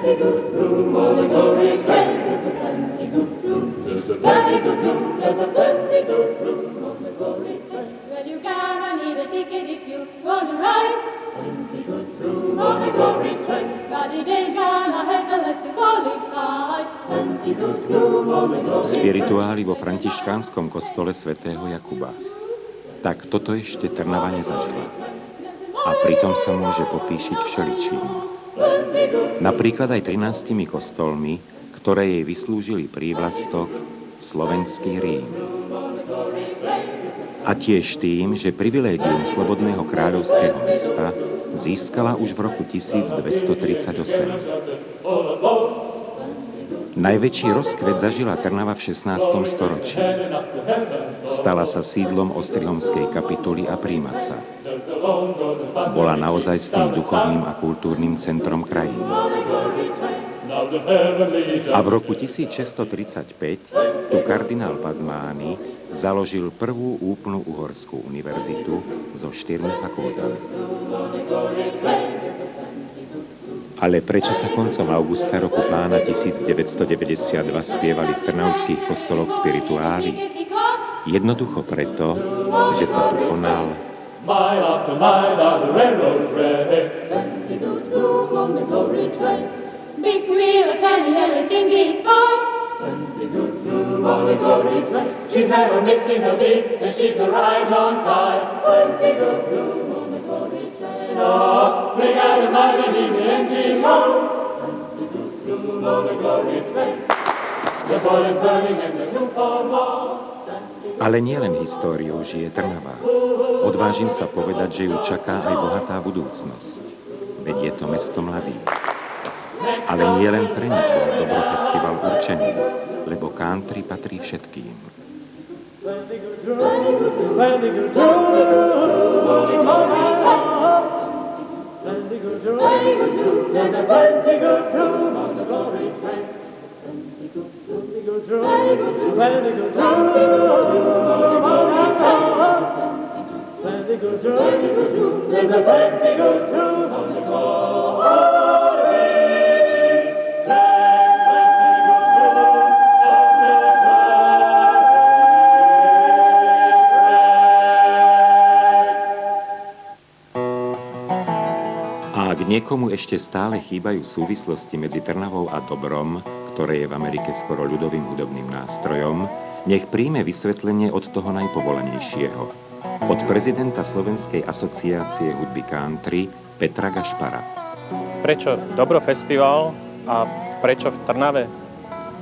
Well, you gotta need a ticket if you wanna ride. On the glory train, but it ain't gonna have unless you qualify. Spirituáli vo františkánskom kostole svätého Jakuba. Tak toto ešte Trnava nezažila. A pritom sa môže popíšiť všeličím. Napríklad aj 13 kostolmi, ktoré jej vyslúžili prívlastok Slovenský Rím. A tiež tým, že privilégium slobodného kráľovského mesta získala už v roku 1238. Najväčší rozkvet zažila Trnava v 16. storočí. Stala sa sídlom ostrihomskej kapituly a prímasa. Bola naozajstným duchovným a kultúrnym centrom krajiny. A v roku 1635 tu kardinál Pazmány založil prvú úplnú uhorskú univerzitu so 4 fakultami. Ale prečo sa koncom augusta roku pána 1992 spievali v trnavských kostoloch spirituáli? Jednoducho preto, že sa tu konal Mile after mile down the railroad track. Big wheel, tiny, everything is fine. On the glory train. She's never missing a beat, and she's a ride on time. On the glory train. Oh, we got a mighty leave the engine low. On the glory train. The boy is burning and the new for more. Ale nielen históriou žije Trnava. Odvážim sa povedať, že ju čaká aj bohatá budúcnosť. Veď je to mesto mladých. Ale nielen pre nich bol Dobrofestival určený, lebo country patrí všetkým. A ak niekomu ešte stále chýbajú súvislosti medzi Trnavou a Dobrom, ktoré je v Amerike skoro ľudovým hudobným nástrojom, nech príjme vysvetlenie od toho najpovolanejšieho. Od prezidenta Slovenskej asociácie hudby country Petra Gašpara. Prečo Dobrofestival a prečo v Trnave?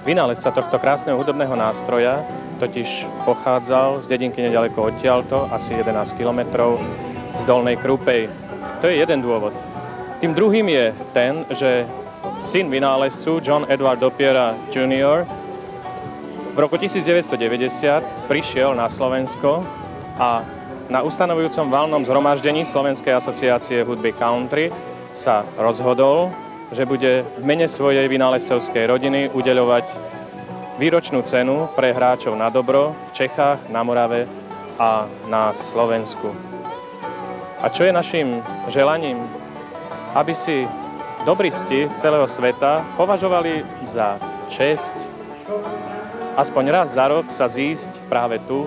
Vynálezca tohto krásneho hudobného nástroja totiž pochádzal z dedinky nedaleko odtiaľto, asi 11 kilometrov z Dolnej Krúpej. To je jeden dôvod. Tým druhým je ten, že syn vynálezcu John Edward Dopiera Jr. v roku 1990 prišiel na Slovensko a na ustanovujúcom valnom zhromaždení Slovenskej asociácie hudby country sa rozhodol, že bude v mene svojej vynálezcovskej rodiny udeľovať výročnú cenu pre hráčov na dobro v Čechách, na Morave a na Slovensku. A čo je našim želaním? Aby si dobristi z celého sveta považovali za česť aspoň raz za rok sa zísť práve tu,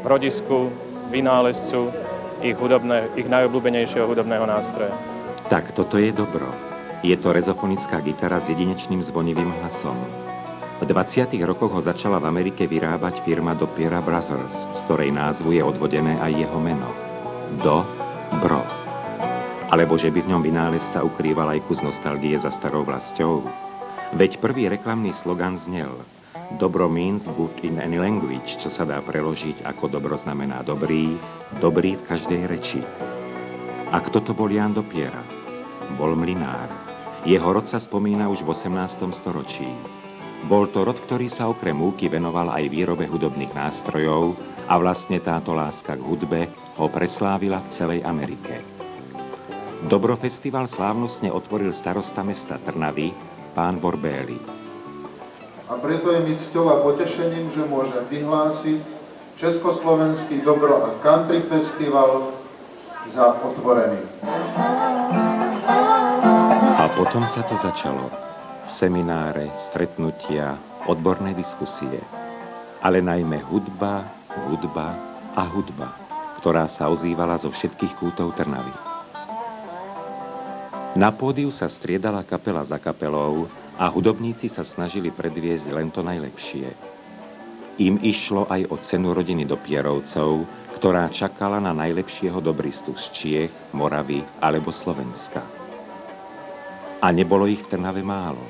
v rodisku vynálezcu ich najobľúbenejšieho hudobného nástroja. Tak toto je dobro. Je to rezofonická gitara s jedinečným zvonivým hlasom. V 20. rokoch ho začala v Amerike vyrábať firma Dopiera Brothers, z ktorej názvu je odvodené aj jeho meno. Dobro. Alebo že by v ňom vynálezca ukrýval aj kus nostalgie za starou vlastou. Veď prvý reklamný slogan znel Dobro means good in any language, čo sa dá preložiť ako dobro znamená dobrý, dobrý v každej reči. A kto to bol Ján Dopiera? Bol mlynár. Jeho rod sa spomína už v 18. storočí. Bol to rod, ktorý sa okrem múky venoval aj výrobe hudobných nástrojov a vlastne táto láska k hudbe ho preslávila v celej Amerike. Dobrofestival slávnostne otvoril starosta mesta Trnavy, pán Borbély. A preto je mi cťou a potešením, že môžem vyhlásiť Československý dobro a country festival za otvorený. A potom sa to začalo. Semináre, stretnutia, odborné diskusie. Ale najmä hudba, hudba a hudba, ktorá sa ozývala zo všetkých kútov Trnavy. Na pódiu sa striedala kapela za kapelou a hudobníci sa snažili predviesť len to najlepšie. Im išlo aj o cenu rodiny Dopierovcov, ktorá čakala na najlepšieho dobristu z Čiech, Moravy alebo Slovenska. A nebolo ich v Trnave málo.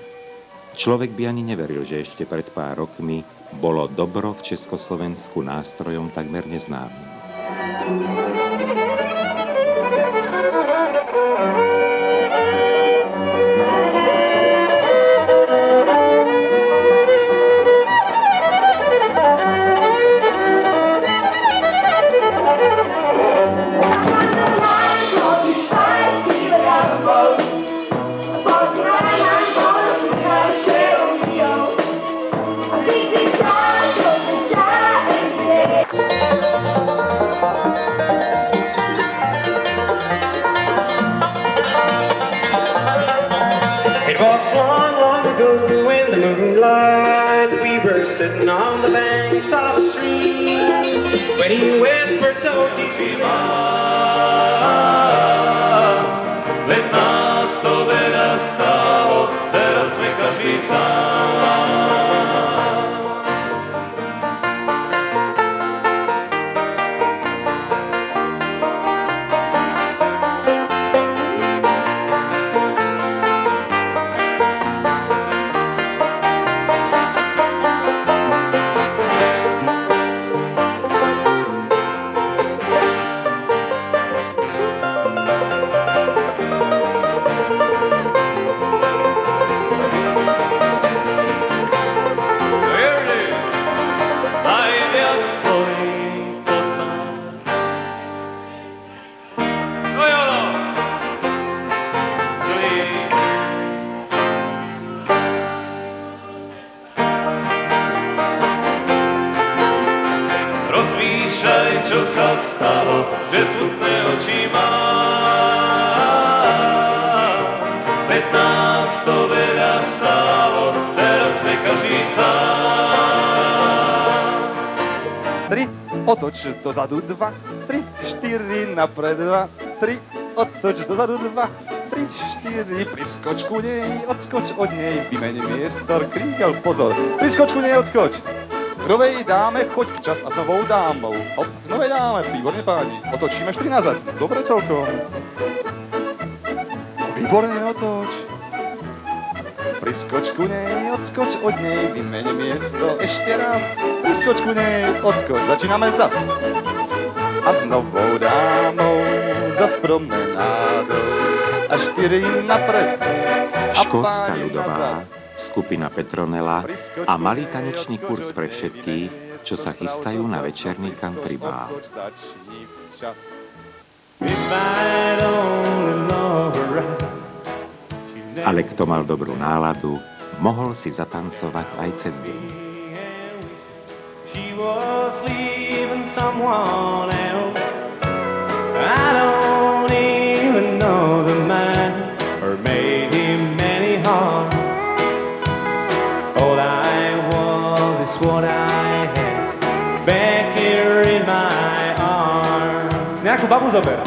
Človek by ani neveril, že ešte pred pár rokmi bolo dobro v Československu nástrojom takmer neznámym. Sitting on the banks of a stream when he whispered so deeply, Veď nás to veľa stálo, teraz sme každý sám. Čo sa stalo, že smutné oči má. Veď nás to veľa stálo, teraz sme každý sám. 3, otoč dozadu 2, 3, 4, napred 2, 3, otoč dozadu 2, 3, 4, priskoč ku nej, odskoč od nej, vymeň miestor, kríkel, pozor, priskoč ku nej, odskoč. K novej dáme choď včas a s novou dámou. Hop, k novej dáme, výborne páni. Otočíme 4 nazad. Dobre celkom. Výborne otoč. Priskoč ku nej, odskoč od nej, vymeň miesto ešte raz. Priskoč ku nej, odskoč, začíname zas. A s novou dámou, zas promenádou. A 4 napred. Škótska ľudová, skupina Petronela a malý tanečný kurz pre všetkých, čo sa chystajú na večerný country bál. Ale kto mal dobrú náladu, mohol si zatancovať aj cez deň. What I had back here in my arms. Nejakú babu zober.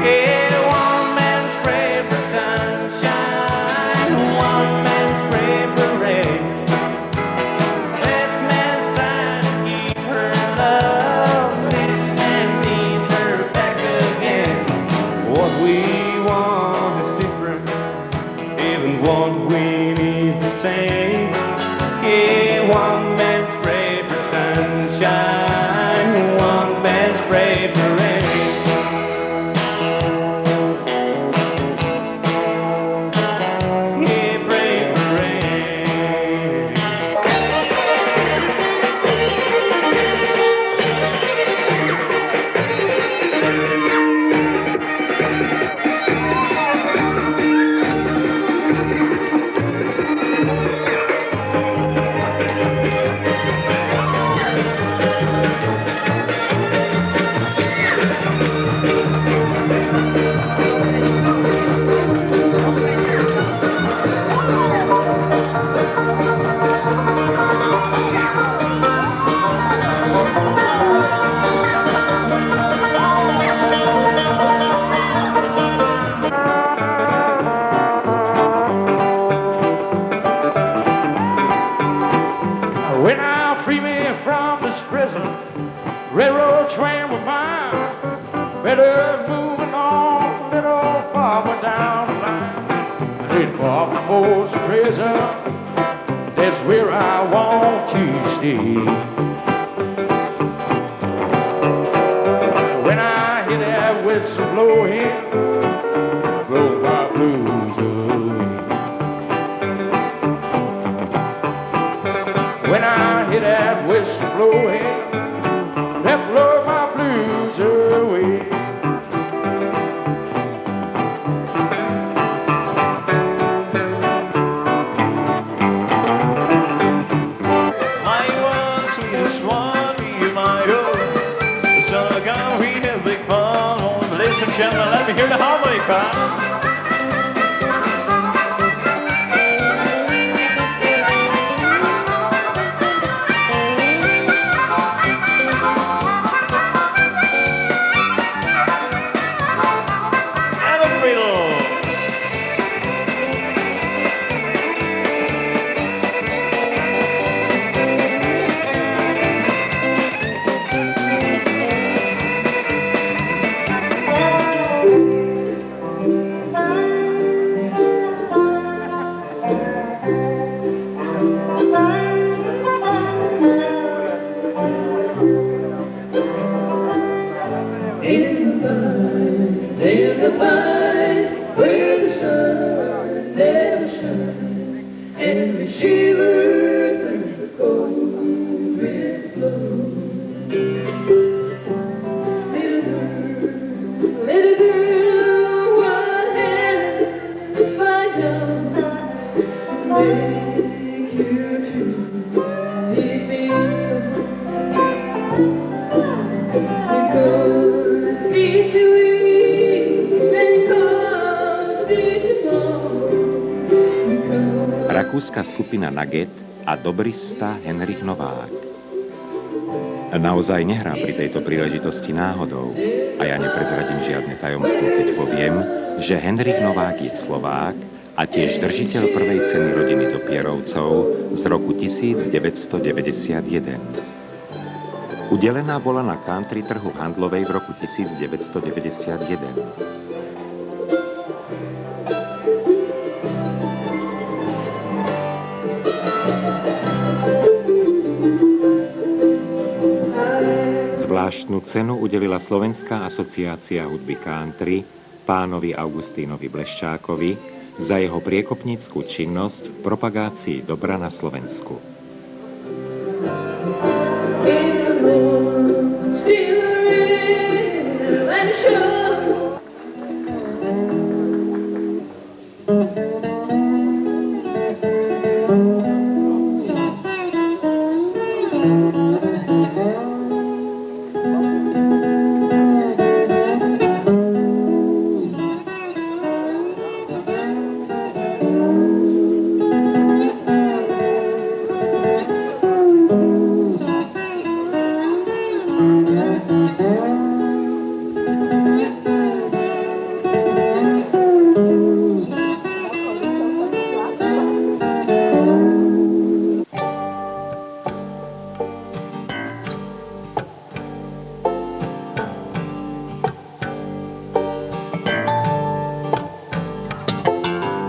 Yeah, one man's pray for sunshine, one man's pray for rain. That man's trying to keep her love, this man needs her back again. What we want is different, even what we need is the same. Yeah, one man's pray for sunshine, one man's pray for rain. Yeah, pray for rain. of the most prison, that's where I want to stay. When I hear that whistle blowing, blow my blues away. When I hear that whistle blowing, that blow my blues away. My one sweetest one, you my own. So gonna we have big fun. Ladies and gentlemen, let me hear the harmonica. In the pines where the sun never shines, and we shiver through the cold winds blow. Little girl, what have I done to make you leave me so? Because me to Rakúska skupina Nugget a dobrista Henrich Novák. Naozaj nehrám pri tejto príležitosti náhodou a ja neprezradím žiadne tajomstvo, keď poviem, že Henrich Novák je Slovák a tiež držiteľ prvej ceny rodiny Dopierovcov z roku 1991. Udelená bola na country trhu handlovej v roku 1991. Zvláštnu cenu udelila Slovenská asociácia hudby country pánovi Augustínovi Bleščákovi za jeho priekopnícku činnosť v propagácii dobra na Slovensku.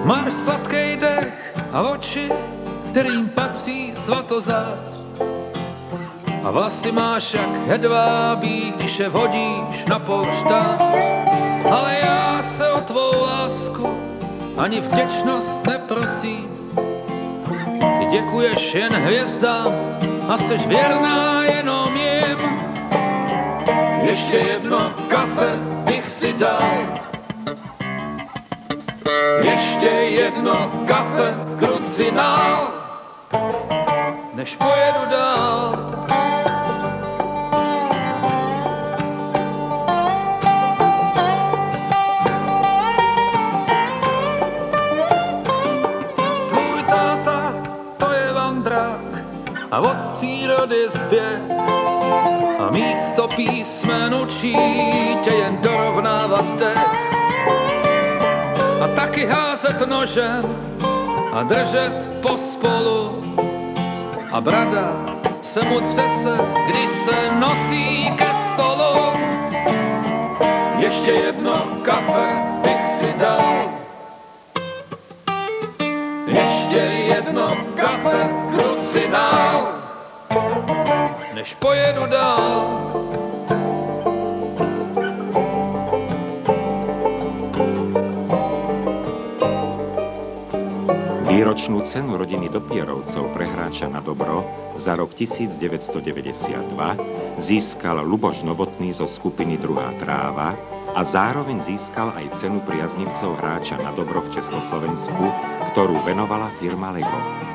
Máš sladký dech a oči, kterým patří svatozář. A vlasy máš jak hedvábí, když je vhodíš na polštář. Ale já se o tvou lásku ani vděčnost neprosím. Ty děkuješ jen hvězdám a seš věrná jenom jim. Ještě jedno kafe bych si dal. Ještě jedno kafe, krucinál, než pojedu dál. Tvůj táta, to je vandrák a od přírody zběh. A místo písmen učí tě jen dorovnávat dech. A taky házet nožem a držet pospolu. A brada se mu třese, když se nosí ke stolu. Ještě jedno kafe bych si dal. než pojedu dál. Výročnú cenu rodiny Dopierovcov pre hráča na dobro za rok 1992 získal Ľuboš Novotný zo skupiny Druhá tráva a zároveň získal aj cenu priaznivcov hráča na dobro v Československu, ktorú venovala firma Lego.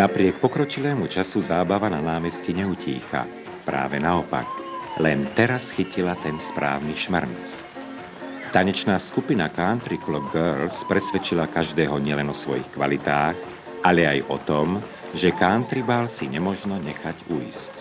Napriek pokročilému času zábava na námestí neutícha. Práve naopak, len teraz chytila ten správny šmrnc. Tanečná skupina Country Club Girls presvedčila každého nielen o svojich kvalitách, ale aj o tom, že country bal si nemožno nechať ujsť.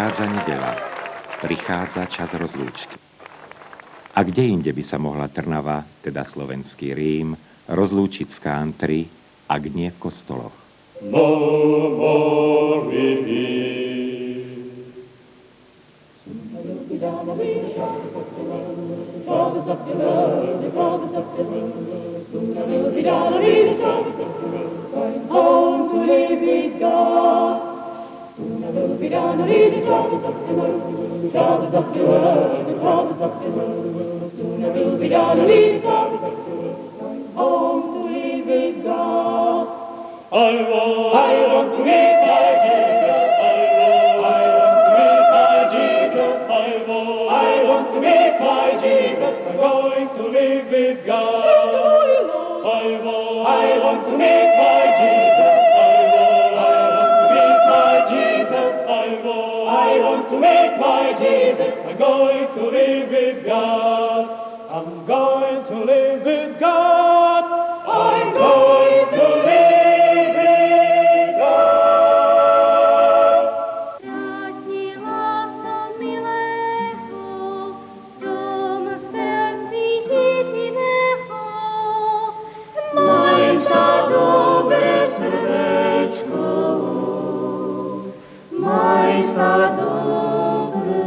Prichádza nedeľa, prichádza čas rozlúčky. A kde inde by sa mohla Trnava, teda slovenský Rím, rozlúčiť s country, ak nie v kostoloch? Home to live with God. Soon I will be down to read the troubles of the world, troubles of the world, the troubles of the world. Soon I will be down to read the troubles of the world, home to live with God. I want to meet my Jesus. I want to meet my Jesus. I want to meet my Jesus. I'm going to live with God. I want to meet my Jesus. I want to meet my Jesus. I'm going to live with God. I'm going to live with God. I'm going to live with God. Stratila som milého, som srdci chytivého. Maj sa dobre srdečko, maj sa dobre,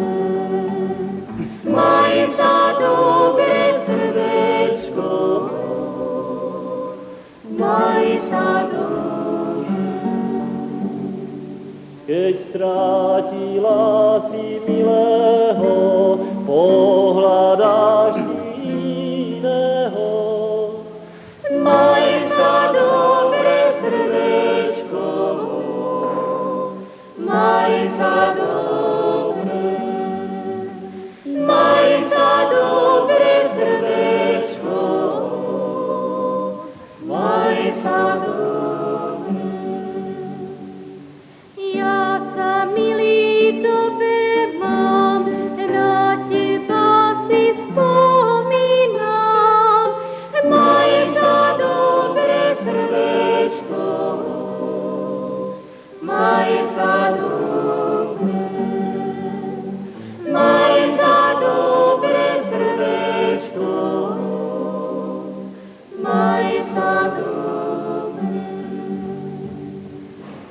maj sa dobre srdečko, maj sa dobre. Keď strátila si milého, pohľadáš si iného. Maj sa dobre srdečko, maj sa dobre, maj sa dobre srdečko, maj sa dobre. Ja sa milý dobre mám, na teba si spomínam. Maj sa dobre srdečko, maj sa dobre, maj sa dobre srdečko, maj sa dobre.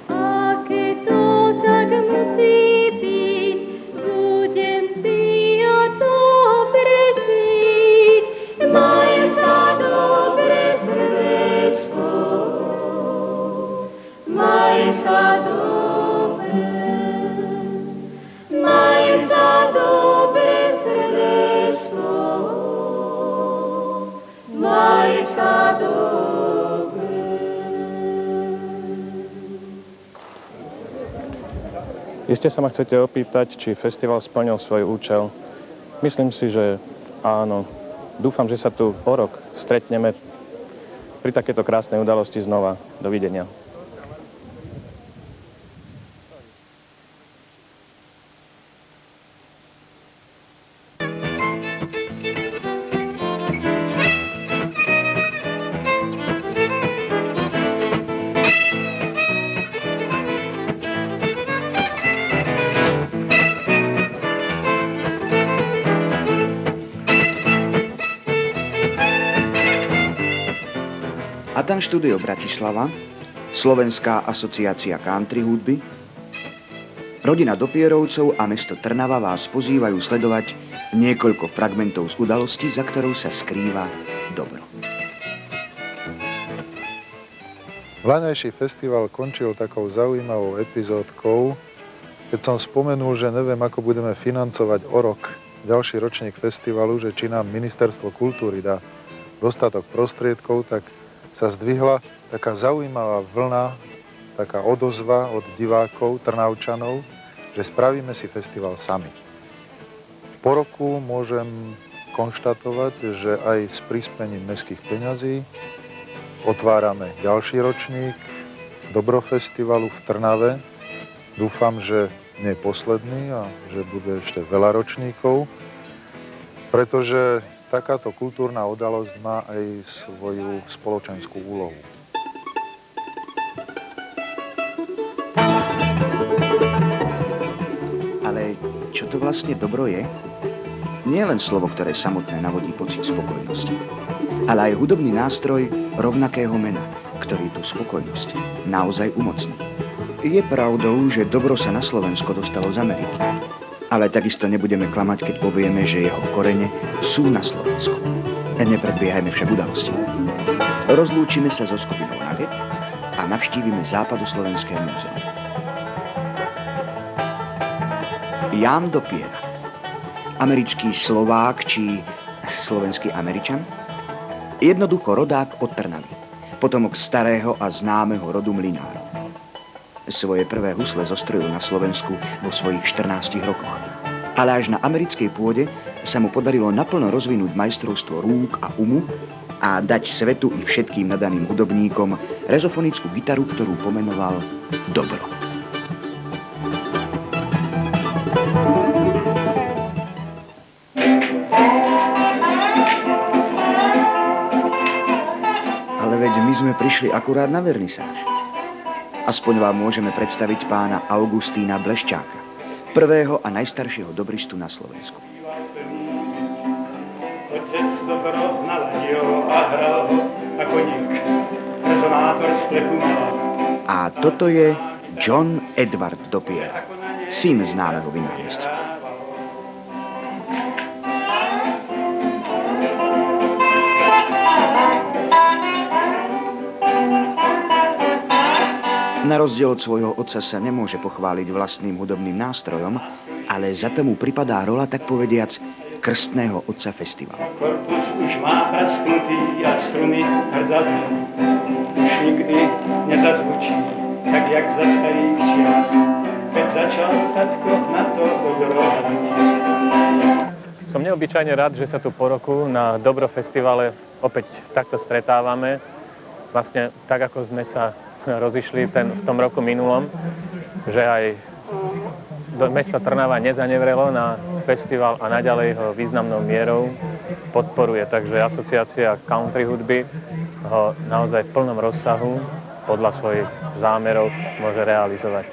A keď to tak musí byť, budem si ja dobre žiť. Maj sa dobre srdečko, maj sa dobre, maj sa dobre srdečko, maj sa dobre. Iste sa ma chcete opýtať, či festival splnil svoj účel. Myslím si, že áno. Dúfam, že sa tu o rok stretneme pri takéto krásnej udalosti znova. Dovidenia. Atan Štúdio Bratislava, Slovenská asociácia country hudby, rodina Dopierovcov a mesto Trnava vás pozývajú sledovať niekoľko fragmentov z udalosti, za ktorou sa skrýva dobro. Vlaňajší festival končil takou zaujímavou epizódkou, keď som spomenul, že neviem, ako budeme financovať o rok ďalší ročník festivalu, že či nám Ministerstvo kultúry dá dostatok prostriedkov, tak sa zdvihla taká zaujímavá vlna, taká odozva od divákov, Trnavčanov, že spravíme si festival sami. Po roku môžem konštatovať, že aj s prispením mestských peňazí otvárame ďalší ročník Dobrofestivalu v Trnave. Dúfam, že nie posledný a že bude ešte veľa ročníkov, pretože takáto kultúrna udalosť má aj svoju spoločenskú úlohu. Ale čo to vlastne dobro je? Nie len slovo, ktoré samotné navodí pocit spokojnosti, ale aj hudobný nástroj rovnakého mena, ktorý tú spokojnosť naozaj umocní. Je pravdou, že dobro sa na Slovensko dostalo z Ameriky. Ale takisto nebudeme klamať, keď povieme, že jeho korene sú na Slovensku. Nepredbiehajme však udalosti. Rozlúčime sa so skupinou Nugget a navštívime Západoslovenské múzeum. Jan Dopiera. Americký Slovák či slovenský Američan? Jednoducho rodák od Trnavy. Potomok starého a známeho rodu mlynárov. Svoje prvé husle zostrojil na Slovensku vo svojich 14 rokoch. Ale až na americkej pôde sa mu podarilo naplno rozvinúť majstrovstvo rúk a umu a dať svetu i všetkým nadaným hudobníkom rezofonickú gitaru, ktorú pomenoval Dobro. Ale veď my sme prišli akurát na vernisáž. Aspoň vám môžeme predstaviť pána Augustína Bleščáka, prvého a najstaršieho dobristu na Slovensku. Otec dobro naladil a hral ho ako nik, rezonátor z plechu mal. A toto je John Edward Dopiera, syn známeho vynálezcu. Na rozdiel od svojho otca sa nemôže pochváliť vlastným hudobným nástrojom, ale za tomu pripadá rola, tak povediac, krstného otca festivalu. Korpus už má prasknutý a struny hrdzavné. Už nikdy nezazvučí, tak jak za starých čias, keď začal tatko na to dobro hrať. Som neobyčajne rád, že sa tu po roku na Dobro festivale opäť takto stretávame. Vlastne tak, ako sme sa rozišli v tom roku minulom, že aj mesto Trnava nezanevrelo na festival a naďalej ho významnou mierou podporuje. Takže asociácia country hudby ho naozaj v plnom rozsahu podľa svojich zámerov môže realizovať.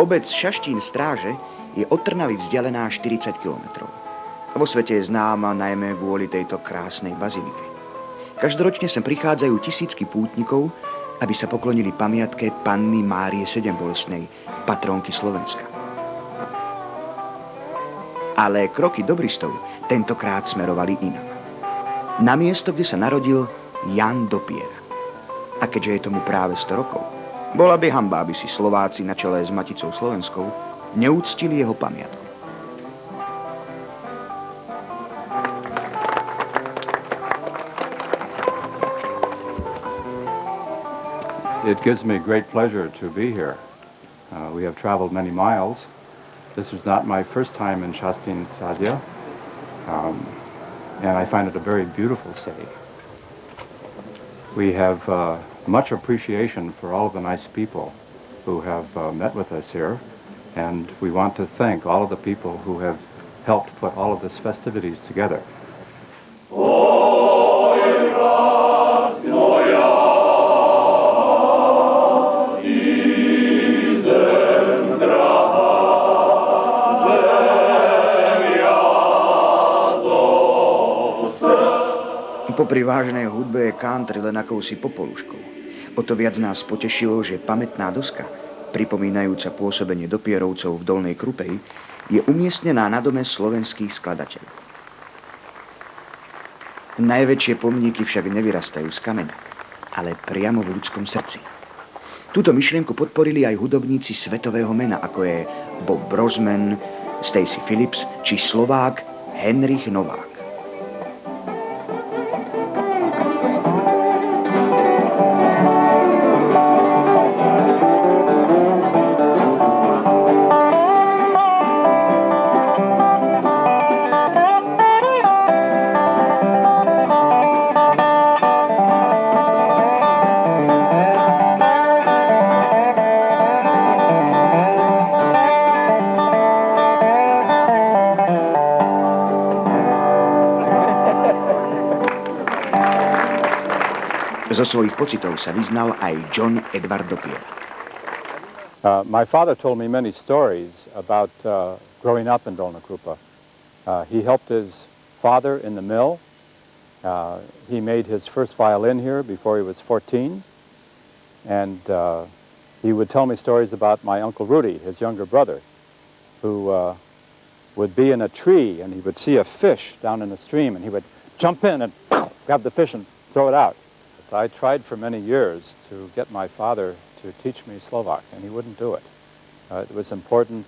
Obec Šaštín Stráže je od Trnavy vzdialená 40 kilometrov. Vo svete je známa najmä kvôli tejto krásnej bazilike. Každoročne sem prichádzajú tisícky pútnikov, aby sa poklonili pamiatke Panny Márie Sedembolestnej, patrónky Slovenska. Ale kroky dobristov tentokrát smerovali inam. Na miesto, kde sa narodil Jan Dopiera. A keďže je tomu práve 100 rokov, bola by hanba, aby si Slováci na čele s Maticou Slovenskou neúctili jeho pamiatku. It gives me great pleasure to be here. We have traveled many miles. This is not my first time in Šaštín Sadia, and I find it a very beautiful city. We have much appreciation for all of the nice people who have met with us here, and we want to thank all of the people who have helped put all of these festivities together. Popri vážnej hudbe je country len akousi popoluškou. O to viac nás potešilo, že pamätná doska, pripomínajúca pôsobenie Dopierovcov v Dolnej Krupeji, je umiestnená na dome slovenských skladateľov. Najväčšie pomníky však nevyrastajú z kameňa, ale priamo v ľudskom srdci. Túto myšlienku podporili aj hudobníci svetového mena, ako je Bob Brosman, Stacy Phillips či Slovák Henrich Novák. Zo svojich pocitov sa vyznal aj John Edward Dopier. My father told me many stories about growing up in Dolná Krupa. He helped his father in the mill. He made his first violin here before he was 14. And he would tell me stories about my Uncle Rudy, his younger brother, who would be in a tree and he would see a fish down in the stream and he would jump in and grab the fish and throw it out. I tried for many years to get my father to teach me Slovak, and he wouldn't do it. It was important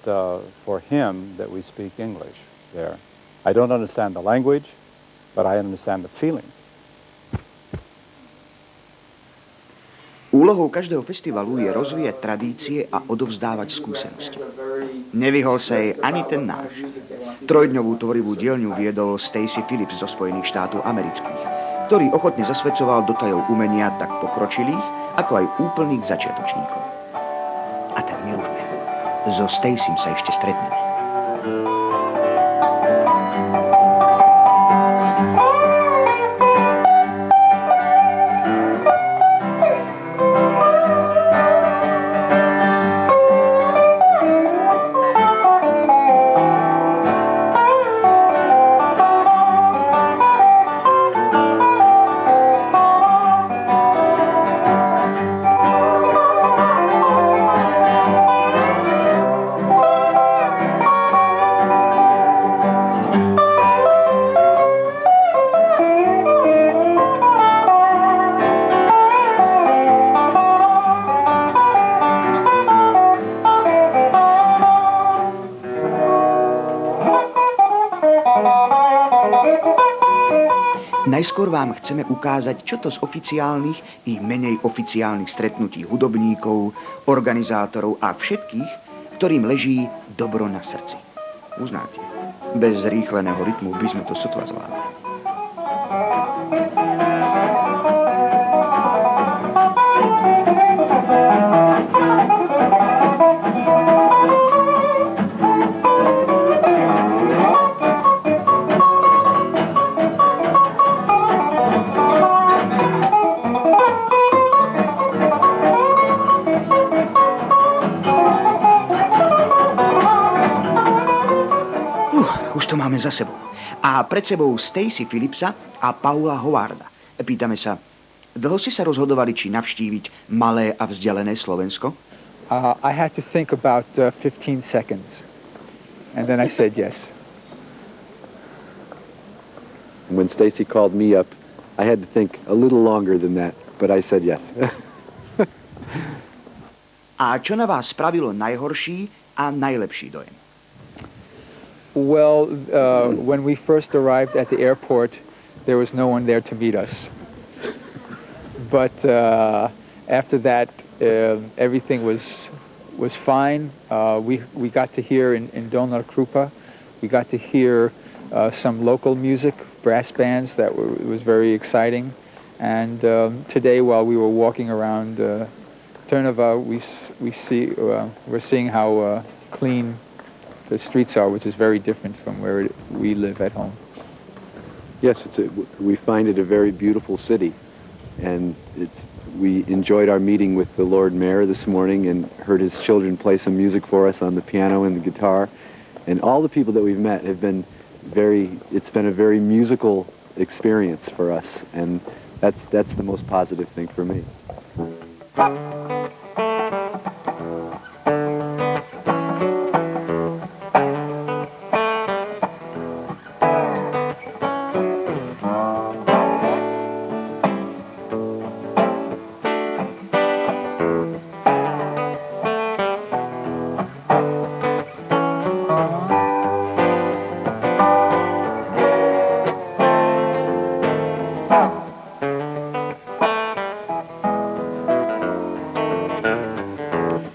for him that we speak English there. I don't understand the language, but I understand the feeling. Úlohou každého festivalu je rozvíjať tradície a odovzdávať skúsenosti. Nevyhol sa jej ani ten náš. Trojdňovú tvorivú dielňu viedol Stacy Phillips zo Spojených štátov amerických, ktorý ochotne zasvedcoval do tajov umenia tak pokročilých, ako aj úplných začiatočníkov. A tak nerušme. So Stacym sa ešte stretneme. Najskôr vám chceme ukázať, čo to z oficiálnych i menej oficiálnych stretnutí hudobníkov, organizátorov a všetkých, ktorým leží dobro na srdci. Uznáte, bez zrýchleného rytmu by sme to sotva zvládli. Máme za sebou. A pred sebou Stacy Phillipsa a Paula Howarda. Pýtame sa, dlho ste sa rozhodovali, či navštíviť malé a vzdialené Slovensko? I had to think about 15 seconds. And then I said yes. When Stacy called me up, I had to think a little longer than that, but I said yes. A čo na vás spravilo najhorší a najlepší dojem? Well, when we first arrived at the airport, there was no one there to meet us. But after that, everything was fine. We got to hear in Dolná Krupa, we got to hear some local music, brass bands it was very exciting. And today, while we were walking around Trnava, we're seeing how clean the streets are, which is very different from where we live at home. Yes, we find it a very beautiful city, and we enjoyed our meeting with the Lord Mayor this morning and heard his children play some music for us on the piano and the guitar, and all the people that we've met have been it's been a very musical experience for us, and that's the most positive thing for me.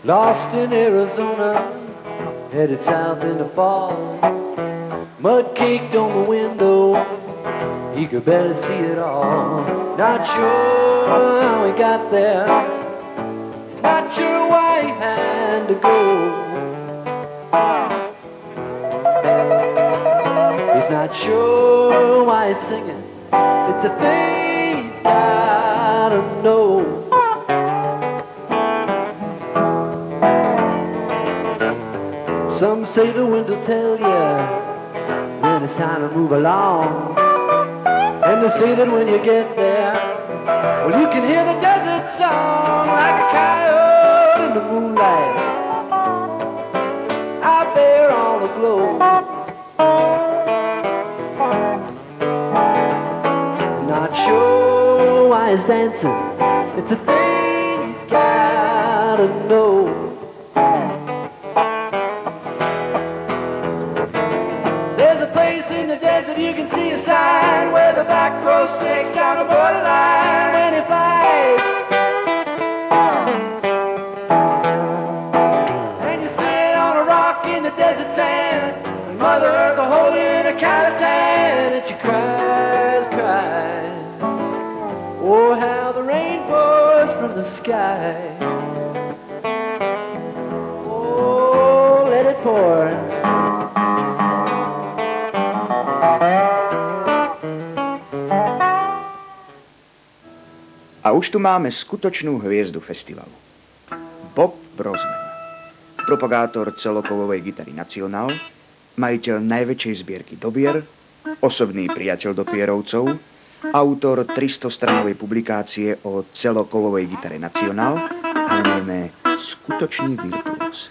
Lost in Arizona, headed south in the fall. Mud caked on the window, you could barely see it all. Not sure how he got there, not sure why he had to go. He's not sure why he's singing, it's a thing he's gotta know. Some say the wind will tell you when it's time to move along. And they say that when you get there, well, you can hear the desert song like a coyote in the moonlight out there on the globe. Not sure why he's dancing, it's a thing he's gotta know. You can see a sign where the back row sticks down the borderline when it flies. And you sit on a rock in the desert sand, and Mother Earth will hold you in a Kazakhstan, and she cries, cries. Oh, how the rain pours from the sky. Oh, let it pour. A už tu máme skutočnú hviezdu festivalu. Bob Brosman, propagátor celokovovej gitary Nacional, majiteľ najväčšej zbierky dobier, osobný priateľ dopierovcov, autor 300-stranovej publikácie o celokovovej gitare Nacional, ale najmä skutočný virtuós.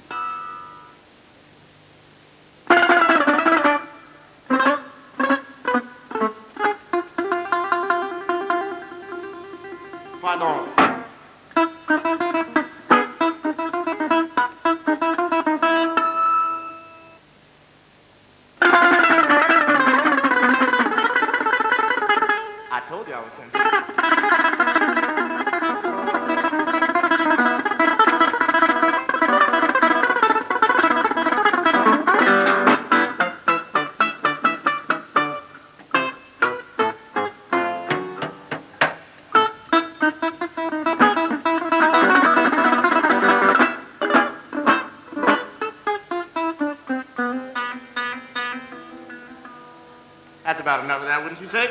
That's about enough of that, wouldn't you say?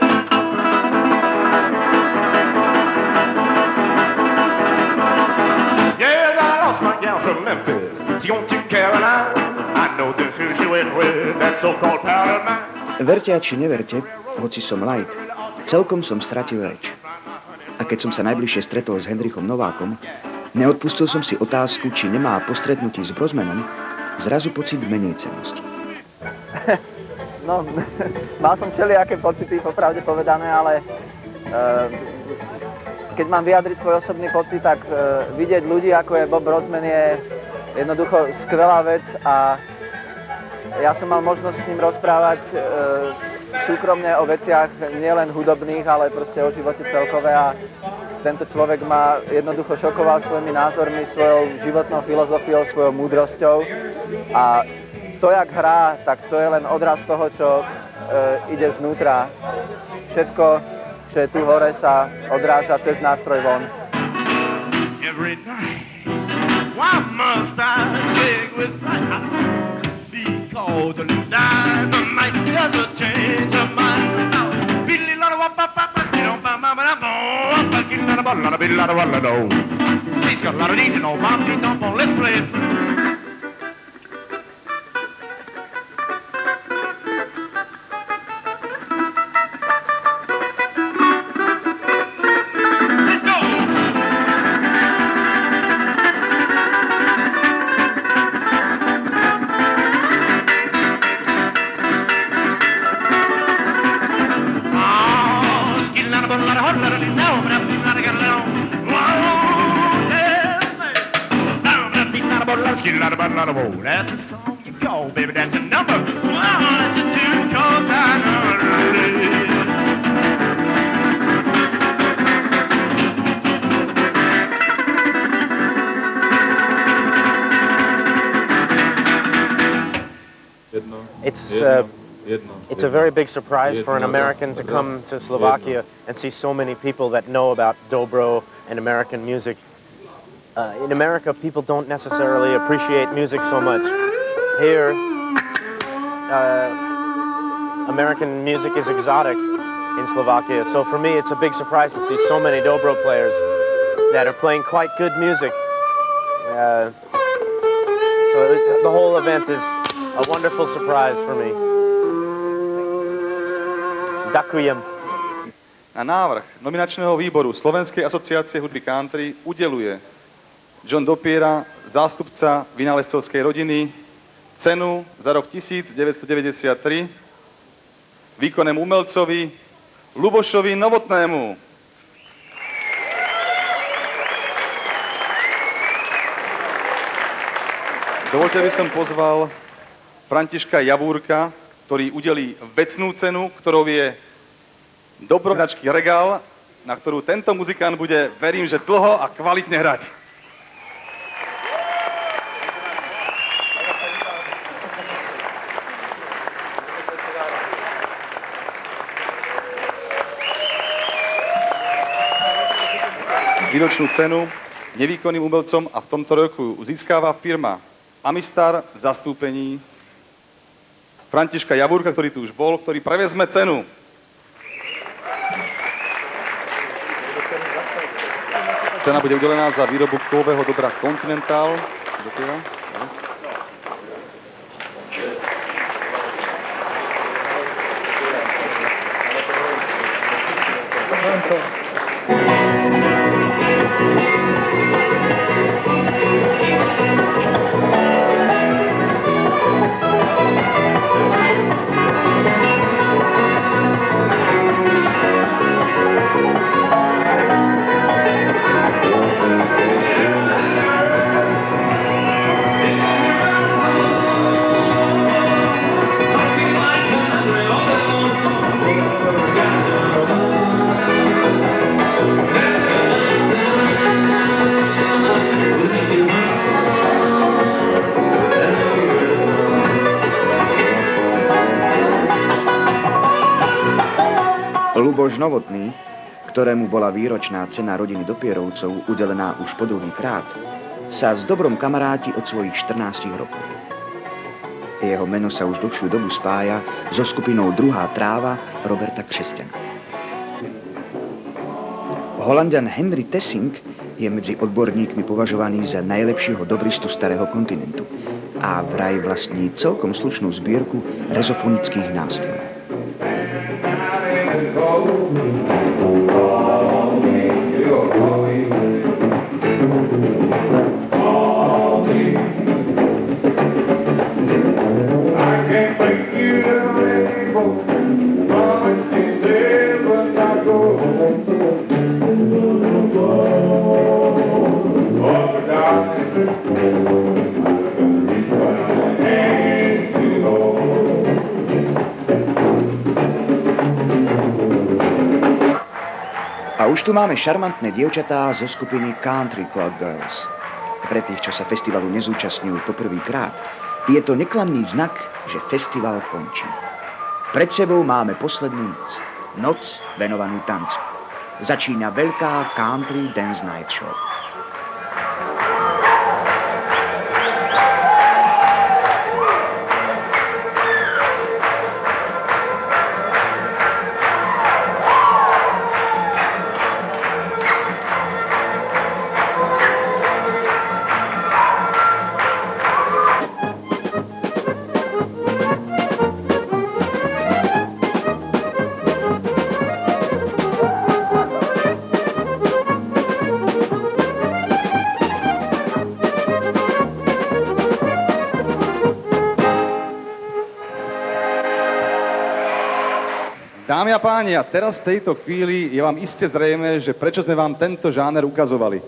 Yes, I lost my gal from Memphis. She gone to Carolina. I know this who she went with, that so-called pal of mine. Verte a či neverte, hoci som laik, celkom som stratil reč. A keď som sa najbližšie stretol s Hendrichom Novákom, neodpustil som si otázku, či nemá po stretnutí s Brosmanom zrazu pocit menej cennosti. No, mal som všelijaké pocity, popravde povedané, ale keď mám vyjadriť svoj osobný pocit, tak vidieť ľudí, ako je Bob Brosman, je jednoducho skvelá vec a ja som mal možnosť s ním rozprávať súkromne o veciach nielen hudobných, ale proste o živote celkové a tento človek ma jednoducho šokoval svojimi názormi, svojou životnou filozofiou, svojou múdrosťou a to, jak hrá, tak to je len odraz toho, čo ide znútra. Všetko, čo je tu hore, sa odráža cez nástroj von. Every night, why must I shake with fright? Because the dynamite has a change of mind. He's got a lot of need to know, Bob, let's play it. That's the song you call, baby, that's your number. That's your tune, 'cause I know it. It's a very big surprise for an American to come to Slovakia and see so many people that know about dobro and American music. In America, people don't necessarily appreciate music so much. Here, American music is exotic in Slovakia. So for me, it's a big surprise to see so many dobro players that are playing quite good music. So the whole event is a wonderful surprise for me. Ďakujem. Na návrh nominačného výboru Slovenskej asociácie hudby country udeluje John Dopiera, zástupca vynálezcovskej rodiny, cenu za rok 1993 výkonnému umelcovi Lubošovi Novotnému. Dovoľte, aby som pozval Františka Javúrka, ktorý udelí vecnú cenu, ktorou je dobroznačky Regál, na ktorú tento muzikant bude, verím, že dlho a kvalitne hrať. Výročnú cenu nevýkonným umelcom a v tomto roku získava firma Amistar v zastúpení Františka Javúrka, ktorý tu už bol, ktorý prevezme cenu. Cena bude udelená za výrobu kovového dobra Continental. Luboš Novotný, ktorému bola výročná cena rodiny Dopierovcov udelená už po druhý krát, sa s dobrom kamaráti od svojich 14 rokov. Jeho meno sa už dlhšiu dobu spája so skupinou Druhá tráva Roberta Křesťana. Holanďan Henry Tessing je medzi odborníkmi považovaný za najlepšieho dobristu starého kontinentu a vraj vlastní celkom slušnú zbierku rezofonických nástrojov. A už tu máme šarmantné dievčatá zo skupiny Country Club Girls. Pre tých, čo sa festivalu nezúčastňujú poprvýkrát, je to neklamný znak, že festival končí. Pred sebou máme poslednú noc. Noc venovanú tancu. Začína veľká Country Dance Night Show. Dámy a páni, a teraz v tejto chvíli je vám iste zrejme, že prečo sme vám tento žáner ukazovali.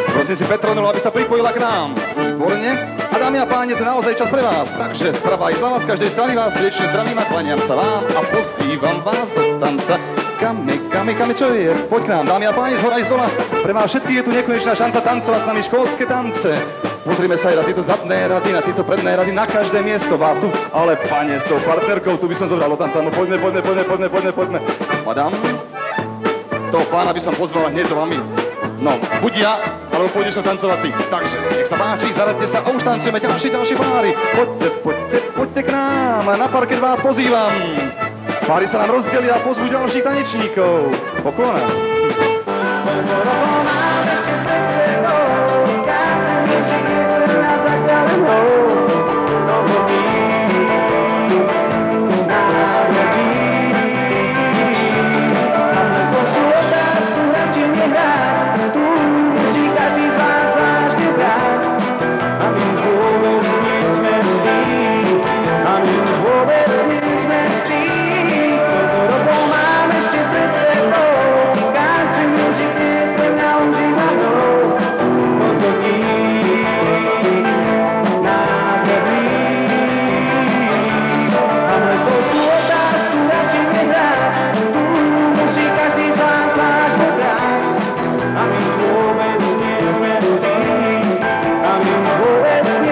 Prosím si Petronulu, aby sa pripojila k nám. Výborne. A dámy a páni, to je naozaj čas pre vás. Takže sprava aj zľava z každej strany vás srdečne zdravím a klaniam sa vám a pozývam vás do tanca. Kami, čo je? Poď k nám, dámy a páni, z hora aj z dola. Pre vás všetkých je tu nekonečná šanca tancovať s nami škótske tance. Pozrime sa aj na tieto zadné rady, na tieto predné rady, na každé miesto vás tu. Ale pane, s tou partnerkou, tu by som zobral do tanca. No poďme. Madam, toho pána by som pozval hneď za vami. No, buď ja, alebo pôjdeš sa tancovať ty. Takže, nech sa páči, zaradte sa a už tancujeme ďalšie páry. Poďte k nám, na parket vás pozývam. Páry sa nám rozdelia a pozvú ďalších tanečníkov. Poklona. Máme ešte